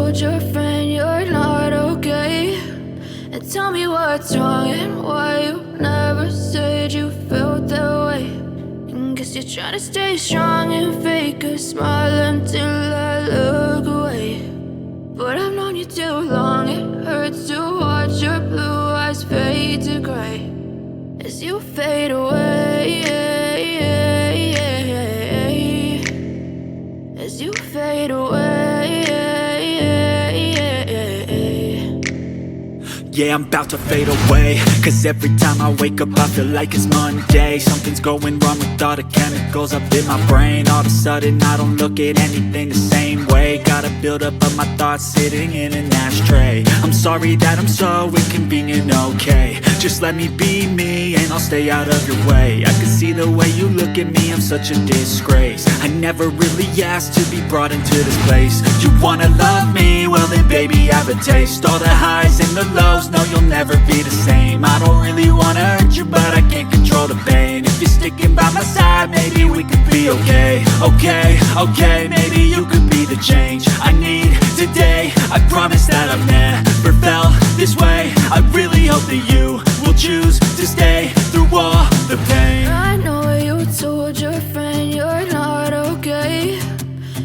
told your friend you're not okay, and tell me what's wrong and why you never said you felt that way. And guess you're trying to stay strong and fake a smile until I look away. But I've known you too long, it hurts to watch your blue eyes fade to gray as you fade away, as you fade away. Yeah, I'm about to fade away, cause every time I wake up I feel like it's Monday. Something's going wrong with all the chemicals up in my brain. All of a sudden I don't look at anything the same way. Got a buildup of my thoughts sitting in an ashtray. I'm sorry that I'm so inconvenient, okay. Just let me be me and I'll stay out of your way. I can see the way you look at me, I'm such a disgrace. I never really asked to be brought into this place. You wanna love me? Well then baby, have a taste. All the highs and the lows, no, you'll never be the same. I don't really wanna hurt you, but I can't control the pain. If you're sticking by my side, maybe we could be okay. Okay, maybe you could be the change I need today. I promise that I've never felt this way. I really hope that you will choose to stay through all the pain. I know you told your friend you're not okay,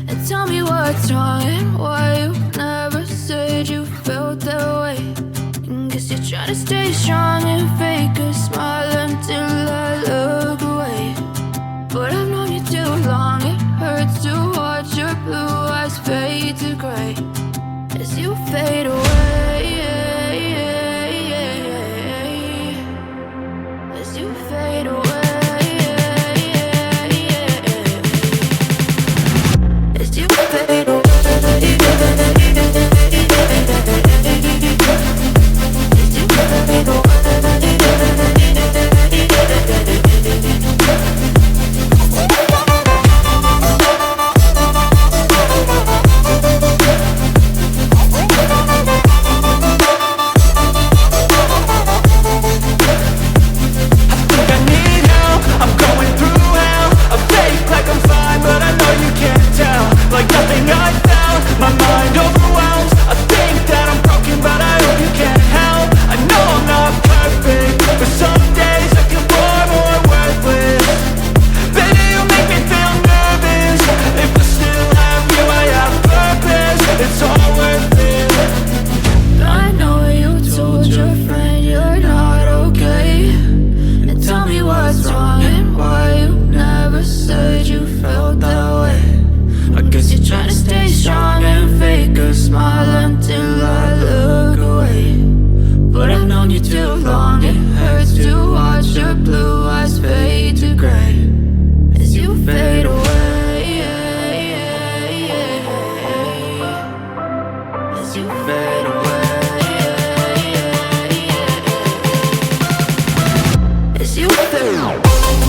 and tell me what's wrong and why you never said you felt that way. And guess you're trying to stay strong and fake a smile until I look away. But I've known you too long, it hurts to watch your blue eyes fade to gray as you fade away, as you fade away, as you fade away. As you fade away.